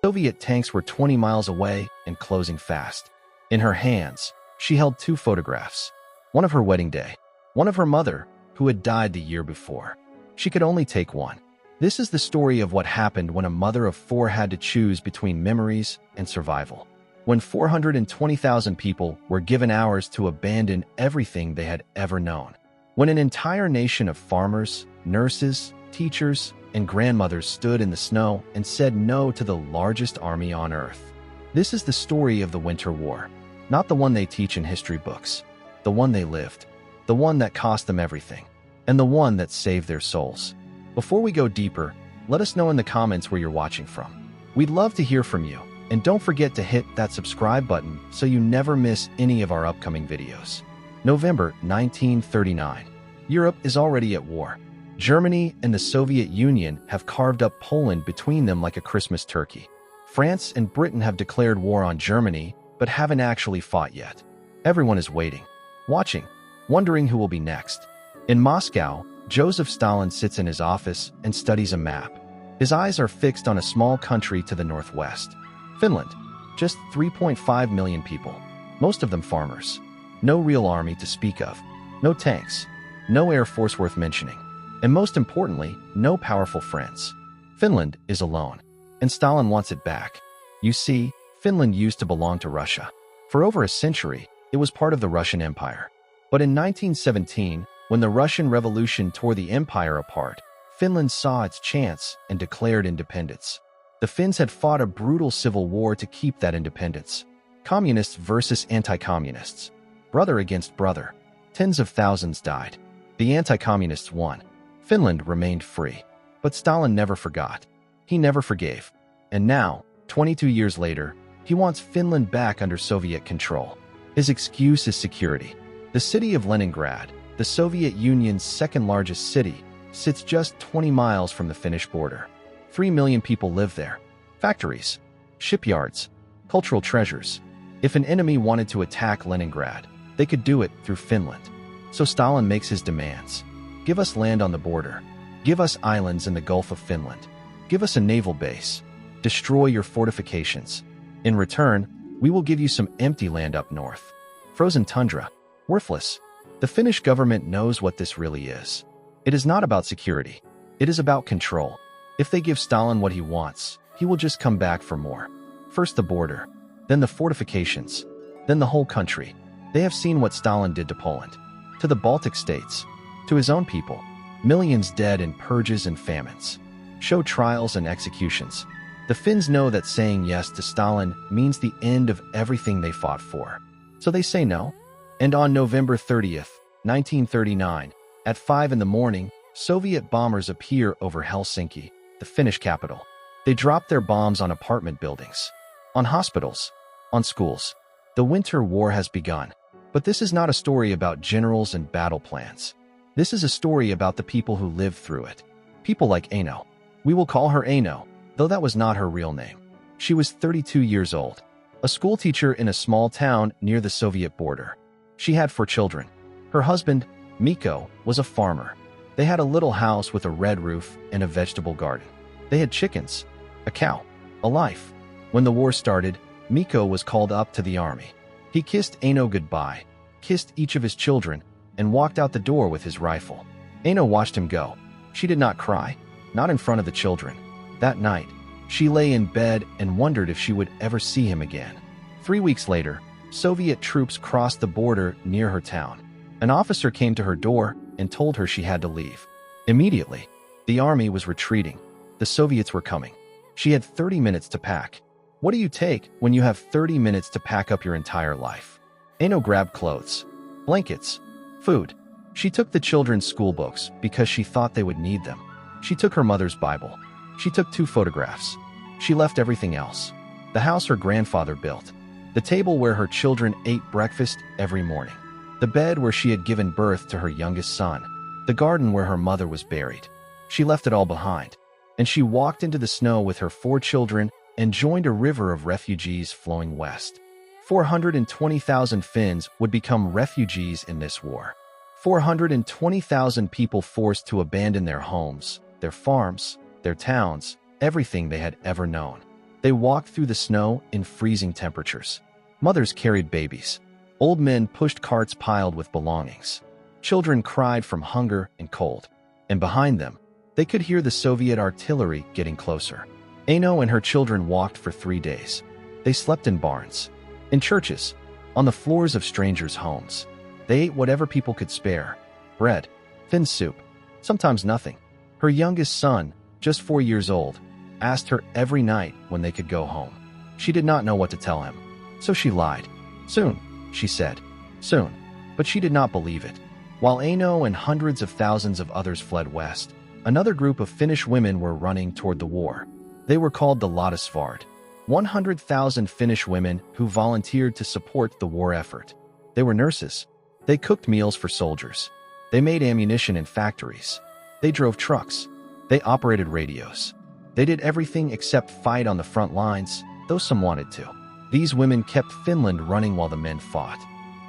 Soviet tanks were 20 miles away and closing fast. In her hands, she held two photographs. One of her wedding day, one of her mother, who had died the year before. She could only take one. This is the story of what happened when a mother of four had to choose between memories and survival. When 420,000 people were given hours to abandon everything they had ever known. When an entire nation of farmers, nurses, teachers, and grandmothers stood in the snow and said no to the largest army on earth. This is the story of the Winter War. Not the one they teach in history books. The one they lived. The one that cost them everything. And the one that saved their souls. Before we go deeper, let us know in the comments where you're watching from. We'd love to hear from you. And don't forget to hit that subscribe button so you never miss any of our upcoming videos. November 1939. Europe is already at war. Germany and the Soviet Union have carved up Poland between them like a Christmas turkey. France and Britain have declared war on Germany, but haven't actually fought yet. Everyone is waiting, watching, wondering who will be next. In Moscow, Joseph Stalin sits in his office and studies a map. His eyes are fixed on a small country to the northwest. Finland, just 3.5 million people, most of them farmers. No real army to speak of, no tanks, no air force worth mentioning, and most importantly, no powerful friends. Finland is alone, and Stalin wants it back. You see, Finland used to belong to Russia. For over a century, it was part of the Russian Empire. But in 1917, when the Russian Revolution tore the empire apart, Finland saw its chance and declared independence. The Finns had fought a brutal civil war to keep that independence. Communists versus anti-communists. Brother against brother. Tens of thousands died. The anti-communists won. Finland remained free. But Stalin never forgot. He never forgave. And now, 22 years later, he wants Finland back under Soviet control. His excuse is security. The city of Leningrad, the Soviet Union's second largest city, sits just 20 miles from the Finnish border. 3 million people live there. Factories, shipyards, cultural treasures. If an enemy wanted to attack Leningrad, they could do it through Finland. So Stalin makes his demands. Give us land on the border. Give us islands in the Gulf of Finland. Give us a naval base. Destroy your fortifications. In return, we will give you some empty land up north. Frozen tundra. Worthless. The Finnish government knows what this really is. It is not about security. It is about control. If they give Stalin what he wants, he will just come back for more. First the border, then the fortifications, then the whole country. They have seen what Stalin did to Poland, to the Baltic states, to his own people. Millions dead in purges and famines. Show trials and executions. The Finns know that saying yes to Stalin means the end of everything they fought for. So they say no. And on November 30th, 1939, at 5 in the morning, Soviet bombers appear over Helsinki, the Finnish capital. They drop their bombs on apartment buildings, on hospitals, on schools. The Winter War has begun. But this is not a story about generals and battle plans. This is a story about the people who lived through it. People like Aino. We will call her Aino, though that was not her real name. She was 32 years old, a schoolteacher in a small town near the Soviet border. She had 4 children. Her husband, Mikko, was a farmer. They had a little house with a red roof and a vegetable garden. They had chickens, a cow, a life. When the war started, Mikko was called up to the army. He kissed Aino goodbye, kissed each of his children, and walked out the door with his rifle. Aino watched him go. She did not cry, not in front of the children. That night, she lay in bed and wondered if she would ever see him again. 3 weeks later, Soviet troops crossed the border near her town. An officer came to her door and told her she had to leave. Immediately, the army was retreating. The Soviets were coming. She had 30 minutes to pack. What do you take when you have 30 minutes to pack up your entire life? Aino grabbed clothes, blankets, food. She took the children's school books because she thought they would need them. She took her mother's Bible. She took 2 photographs. She left everything else. The house her grandfather built. The table where her children ate breakfast every morning. The bed where she had given birth to her youngest son. The garden where her mother was buried. She left it all behind. And she walked into the snow with her 4 children and joined a river of refugees flowing west. 420,000 Finns would become refugees in this war. 420,000 people forced to abandon their homes, their farms, their towns, everything they had ever known. They walked through the snow in freezing temperatures. Mothers carried babies. Old men pushed carts piled with belongings. Children cried from hunger and cold. And behind them, they could hear the Soviet artillery getting closer. Aino and her children walked for 3 days. They slept in barns, in churches, on the floors of strangers' homes. They ate whatever people could spare: bread, thin soup, sometimes nothing. Her youngest son, just 4 years old, asked her every night when they could go home. She did not know what to tell him, so she lied. Soon, she said. Soon. But she did not believe it. While Aino and hundreds of thousands of others fled west, another group of Finnish women were running toward the war. They were called the Latasvard, 100,000 Finnish women who volunteered to support the war effort. They were nurses. They cooked meals for soldiers. They made ammunition in factories. They drove trucks. They operated radios. They did everything except fight on the front lines, though some wanted to. These women kept Finland running while the men fought.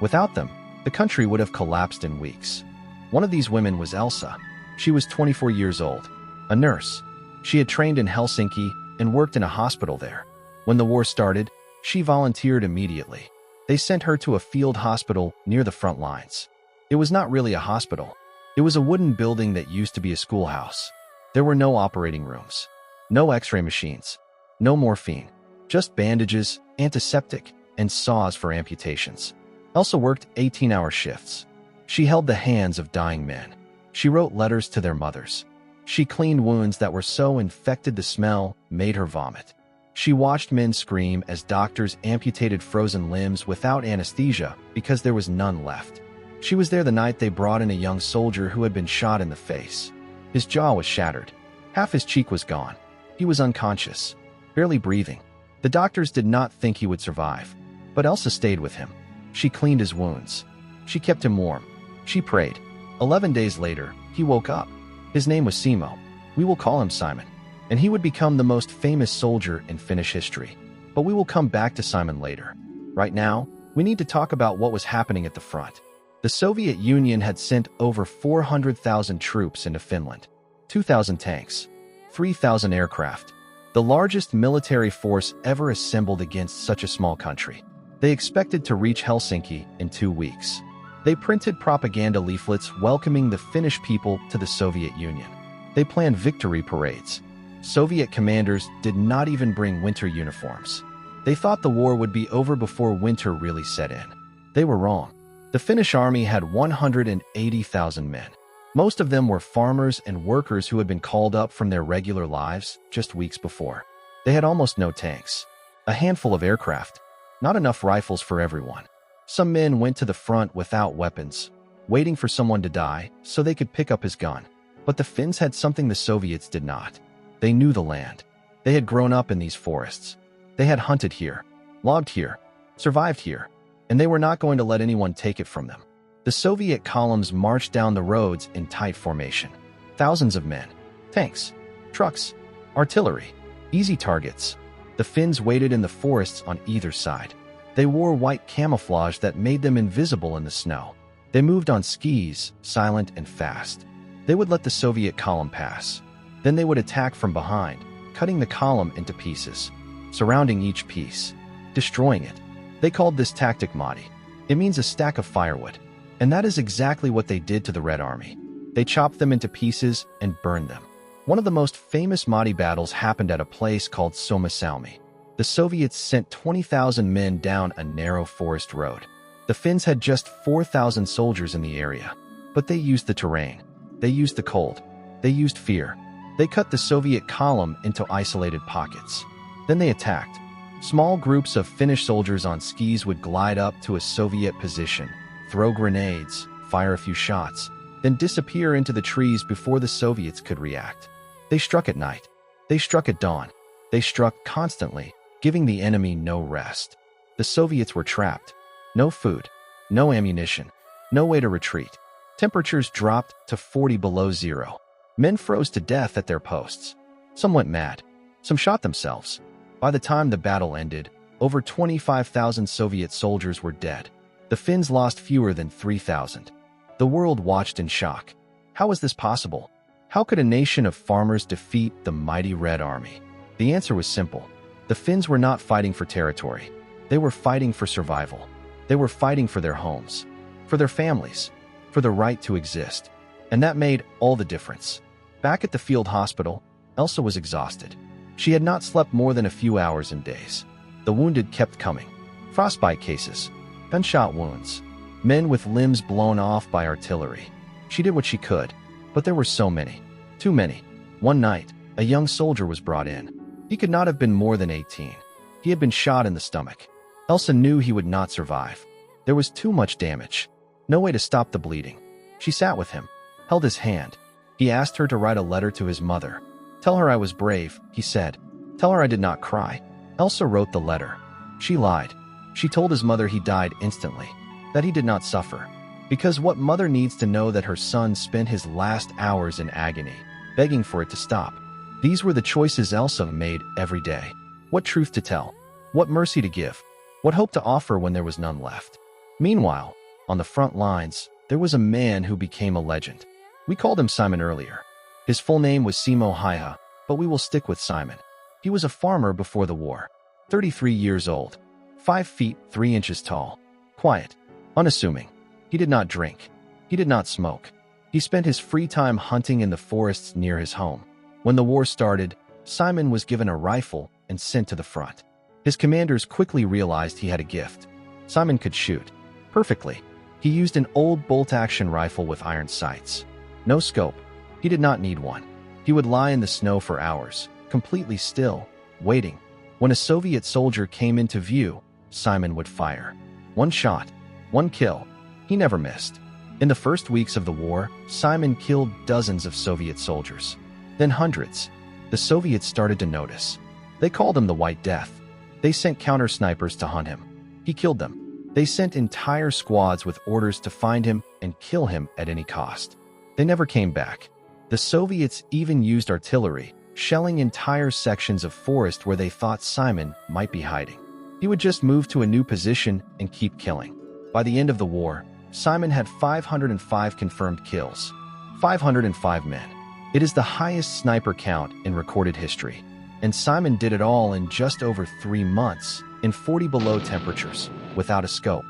Without them, the country would have collapsed in weeks. One of these women was Elsa. She was 24 years old, a nurse. She had trained in Helsinki and worked in a hospital there. When the war started, she volunteered immediately. They sent her to a field hospital near the front lines. It was not really a hospital. It was a wooden building that used to be a schoolhouse. There were no operating rooms, no x-ray machines, no morphine, just bandages, antiseptic, and saws for amputations. Elsa worked 18-hour shifts. She held the hands of dying men. She wrote letters to their mothers. She cleaned wounds that were so infected the smell made her vomit. She watched men scream as doctors amputated frozen limbs without anesthesia because there was none left. She was there the night they brought in a young soldier who had been shot in the face. His jaw was shattered. Half his cheek was gone. He was unconscious, barely breathing. The doctors did not think he would survive, but Elsa stayed with him. She cleaned his wounds. She kept him warm. She prayed. 11 days later, he woke up. His name was Simo. We will call him Simon. And he would become the most famous soldier in Finnish history. But we will come back to Simon later. Right now, we need to talk about what was happening at the front. The Soviet Union had sent over 400,000 troops into Finland, 2,000 tanks, 3,000 aircraft, the largest military force ever assembled against such a small country. They expected to reach Helsinki in 2 weeks. They printed propaganda leaflets welcoming the Finnish people to the Soviet Union. They planned victory parades. Soviet commanders did not even bring winter uniforms. They thought the war would be over before winter really set in. They were wrong. The Finnish army had 180,000 men. Most of them were farmers and workers who had been called up from their regular lives just weeks before. They had almost no tanks, a handful of aircraft, not enough rifles for everyone. Some men went to the front without weapons, waiting for someone to die so they could pick up his gun. But the Finns had something the Soviets did not. They knew the land. They had grown up in these forests. They had hunted here, logged here, survived here, and they were not going to let anyone take it from them. The Soviet columns marched down the roads in tight formation. Thousands of men, tanks, trucks, artillery, easy targets. The Finns waited in the forests on either side. They wore white camouflage that made them invisible in the snow. They moved on skis, silent and fast. They would let the Soviet column pass. Then they would attack from behind, cutting the column into pieces, surrounding each piece, destroying it. They called this tactic Madi. It means a stack of firewood. And that is exactly what they did to the Red Army. They chopped them into pieces and burned them. One of the most famous Madi battles happened at a place called Suomussalmi. The Soviets sent 20,000 men down a narrow forest road. The Finns had just 4,000 soldiers in the area. But they used the terrain. They used the cold. They used fear. They cut the Soviet column into isolated pockets. Then they attacked. Small groups of Finnish soldiers on skis would glide up to a Soviet position, throw grenades, fire a few shots, then disappear into the trees before the Soviets could react. They struck at night. They struck at dawn. They struck constantly, giving the enemy no rest. The Soviets were trapped. No food, no ammunition, no way to retreat. Temperatures dropped to 40 below zero. Men froze to death at their posts. Some went mad. Some shot themselves. By the time the battle ended, over 25,000 Soviet soldiers were dead. The Finns lost fewer than 3,000. The world watched in shock. How was this possible? How could a nation of farmers defeat the mighty Red Army? The answer was simple. The Finns were not fighting for territory. They were fighting for survival. They were fighting for their homes, for their families, for the right to exist. And that made all the difference. Back at the field hospital, Elsa was exhausted. She had not slept more than a few hours and days. The wounded kept coming. Frostbite cases, gunshot wounds, men with limbs blown off by artillery. She did what she could, but there were so many. Too many. One night, a young soldier was brought in. He could not have been more than 18. He had been shot in the stomach. Elsa knew he would not survive. There was too much damage. No way to stop the bleeding. She sat with him, held his hand. He asked her to write a letter to his mother. "Tell her I was brave," he said. "Tell her I did not cry." Elsa wrote the letter. She lied. She told his mother he died instantly, that he did not suffer. Because what mother needs to know that her son spent his last hours in agony, begging for it to stop? These were the choices Elsa made every day. What truth to tell? What mercy to give? What hope to offer when there was none left? Meanwhile, on the front lines, there was a man who became a legend. We called him Simon earlier. His full name was Simo Haiha, but we will stick with Simon. He was a farmer before the war, 33 years old, 5 feet 3 inches tall, quiet, unassuming. He did not drink. He did not smoke. He spent his free time hunting in the forests near his home. When the war started, Simon was given a rifle and sent to the front. His commanders quickly realized he had a gift. Simon could shoot perfectly. He used an old bolt-action rifle with iron sights. No scope. He did not need one. He would lie in the snow for hours, completely still, waiting. When a Soviet soldier came into view, Simon would fire. One shot, one kill. He never missed. In the first weeks of the war, Simon killed dozens of Soviet soldiers. Then hundreds. The Soviets started to notice. They called him the White Death. They sent counter-snipers to hunt him. He killed them. They sent entire squads with orders to find him and kill him at any cost. They never came back. The Soviets even used artillery, shelling entire sections of forest where they thought Simon might be hiding. He would just move to a new position and keep killing. By the end of the war, Simon had 505 confirmed kills. 505 men. It is the highest sniper count in recorded history. And Simon did it all in just over 3 months, in 40 below temperatures, without a scope.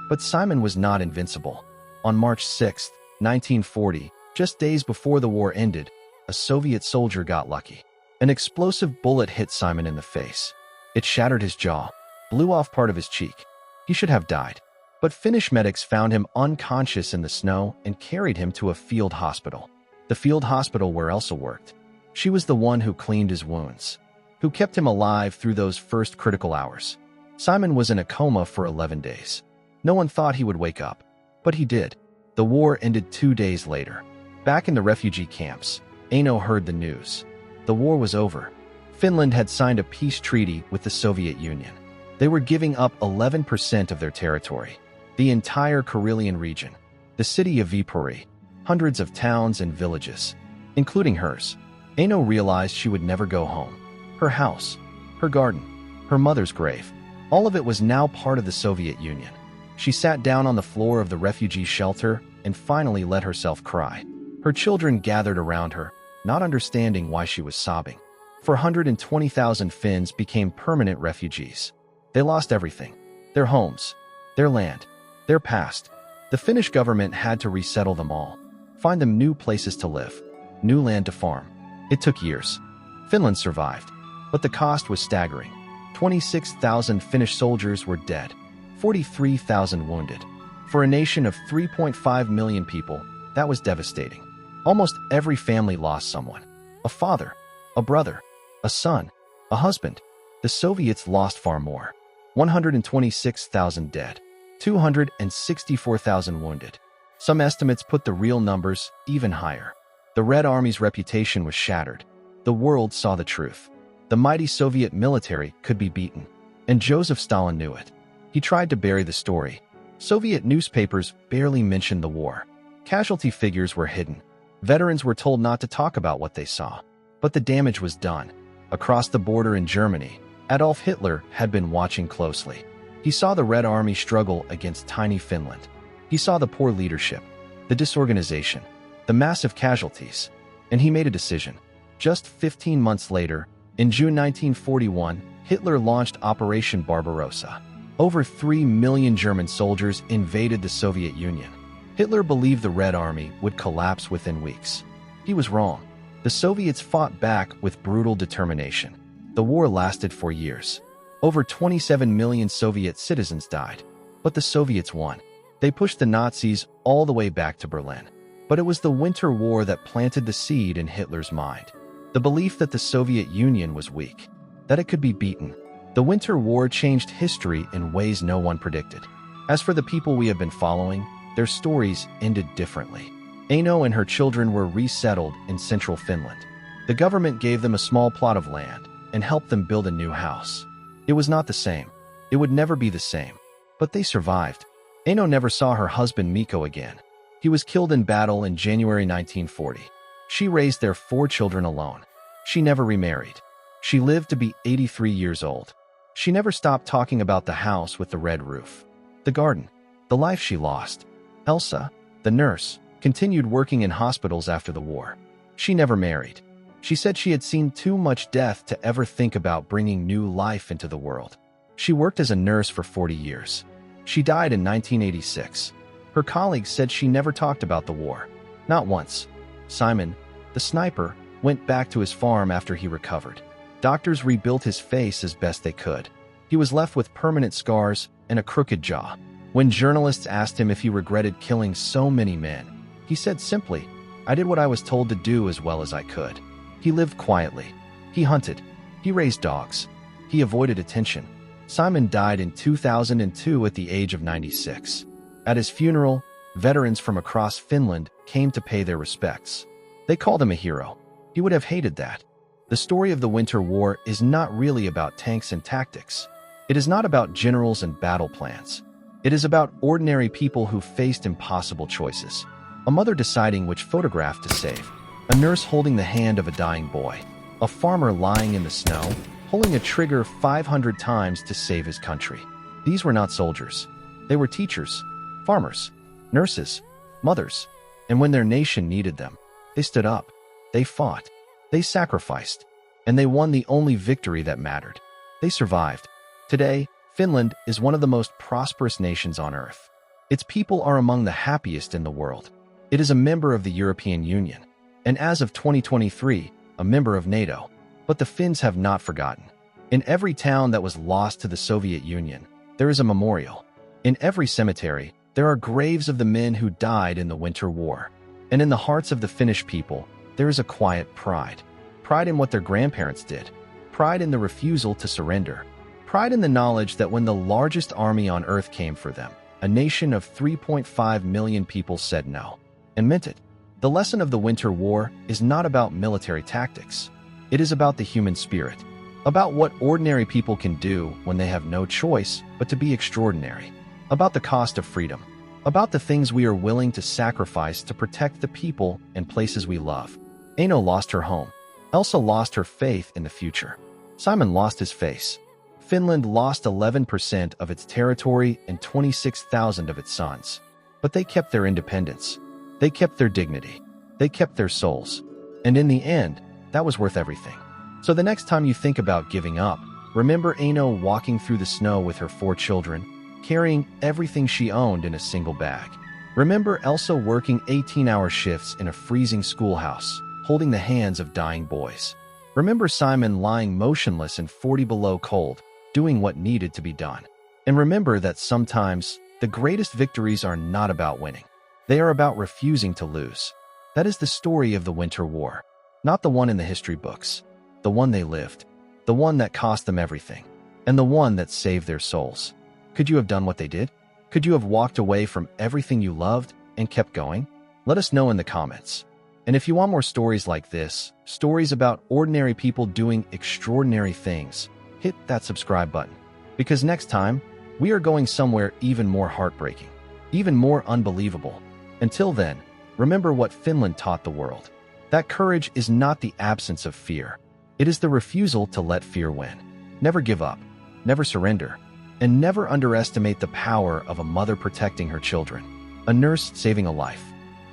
But Simon was not invincible. On March 6, 1940, just days before the war ended, a Soviet soldier got lucky. An explosive bullet hit Simon in the face. It shattered his jaw, blew off part of his cheek. He should have died. But Finnish medics found him unconscious in the snow and carried him to a field hospital. The field hospital where Elsa worked. She was the one who cleaned his wounds, who kept him alive through those first critical hours. Simon was in a coma for 11 days. No one thought he would wake up, but he did. The war ended 2 days later. Back in the refugee camps, Aino heard the news. The war was over. Finland had signed a peace treaty with the Soviet Union. They were giving up 11% of their territory, the entire Karelian region, the city of Viipuri, hundreds of towns and villages, including hers. Aino realized she would never go home. Her house, her garden, her mother's grave, all of it was now part of the Soviet Union. She sat down on the floor of the refugee shelter and finally let herself cry. Her children gathered around her, not understanding why she was sobbing. 420,000 Finns became permanent refugees. They lost everything. Their homes, their land, their past. The Finnish government had to resettle them all, find them new places to live, new land to farm. It took years. Finland survived, but the cost was staggering. 26,000 Finnish soldiers were dead, 43,000 wounded. For a nation of 3.5 million people, that was devastating. Almost every family lost someone. A father, a brother, a son, a husband. The Soviets lost far more. 126,000 dead, 264,000 wounded. Some estimates put the real numbers even higher. The Red Army's reputation was shattered. The world saw the truth. The mighty Soviet military could be beaten. And Joseph Stalin knew it. He tried to bury the story. Soviet newspapers barely mentioned the war. Casualty figures were hidden. Veterans were told not to talk about what they saw. But the damage was done. Across the border in Germany, Adolf Hitler had been watching closely. He saw the Red Army struggle against tiny Finland. He saw the poor leadership, the disorganization, the massive casualties, and he made a decision. Just 15 months later, in June 1941, Hitler launched Operation Barbarossa. Over 3 million German soldiers invaded the Soviet Union. Hitler believed the Red Army would collapse within weeks. He was wrong. The Soviets fought back with brutal determination. The war lasted for years. Over 27 million Soviet citizens died. But the Soviets won. They pushed the Nazis all the way back to Berlin. But it was the Winter War that planted the seed in Hitler's mind. The belief that the Soviet Union was weak, that it could be beaten. The Winter War changed history in ways no one predicted. As for the people we have been following, their stories ended differently. Aino and her children were resettled in central Finland. The government gave them a small plot of land and helped them build a new house. It was not the same. It would never be the same. But they survived. Aino never saw her husband Mikko again. He was killed in battle in January 1940. She raised their 4 children alone. She never remarried. She lived to be 83 years old. She never stopped talking about the house with the red roof, the garden, the life she lost. Elsa, the nurse, continued working in hospitals after the war. She never married. She said she had seen too much death to ever think about bringing new life into the world. She worked as a nurse for 40 years. She died in 1986. Her colleagues said she never talked about the war. Not once. Simon, the sniper, went back to his farm after he recovered. Doctors rebuilt his face as best they could. He was left with permanent scars and a crooked jaw. When journalists asked him if he regretted killing so many men, he said simply, "I did what I was told to do as well as I could." He lived quietly. He hunted. He raised dogs. He avoided attention. Simon died in 2002 at the age of 96. At his funeral, veterans from across Finland came to pay their respects. They called him a hero. He would have hated that. The story of the Winter War is not really about tanks and tactics. It is not about generals and battle plans. It is about ordinary people who faced impossible choices. A mother deciding which photograph to save. A nurse holding the hand of a dying boy. A farmer lying in the snow, pulling a trigger 500 times to save his country. These were not soldiers. They were teachers, farmers, nurses, mothers. And when their nation needed them, they stood up. They fought. They sacrificed. And they won the only victory that mattered. They survived. Today, Finland is one of the most prosperous nations on earth. Its people are among the happiest in the world. It is a member of the European Union. And as of 2023, a member of NATO. But the Finns have not forgotten. In every town that was lost to the Soviet Union, there is a memorial. In every cemetery, there are graves of the men who died in the Winter War. And in the hearts of the Finnish people, there is a quiet pride. Pride in what their grandparents did. Pride in the refusal to surrender. Pride in the knowledge that when the largest army on earth came for them, a nation of 3.5 million people said no. And meant it. The lesson of the Winter War is not about military tactics. It is about the human spirit. About what ordinary people can do when they have no choice but to be extraordinary. About the cost of freedom. About the things we are willing to sacrifice to protect the people and places we love. Aino lost her home. Elsa lost her faith in the future. Simon lost his face. Finland lost 11% of its territory and 26,000 of its sons. But they kept their independence. They kept their dignity. They kept their souls. And in the end, that was worth everything. So the next time you think about giving up, remember Aino walking through the snow with her 4 children, carrying everything she owned in a single bag. Remember Elsa working 18-hour shifts in a freezing schoolhouse, holding the hands of dying boys. Remember Simon lying motionless in 40 below cold, doing what needed to be done. And remember that sometimes the greatest victories are not about winning. They are about refusing to lose. That is the story of the Winter War. Not the one in the history books. The one they lived. The one that cost them everything. And the one that saved their souls. Could you have done what they did? Could you have walked away from everything you loved and kept going? Let us know in the comments. And if you want more stories like this, stories about ordinary people doing extraordinary things, hit that subscribe button. Because next time, we are going somewhere even more heartbreaking, even more unbelievable. Until then, remember what Finland taught the world. That courage is not the absence of fear. It is the refusal to let fear win. Never give up, never surrender, and never underestimate the power of a mother protecting her children, a nurse saving a life,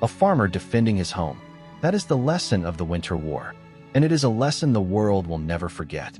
a farmer defending his home. That is the lesson of the Winter War, and it is a lesson the world will never forget.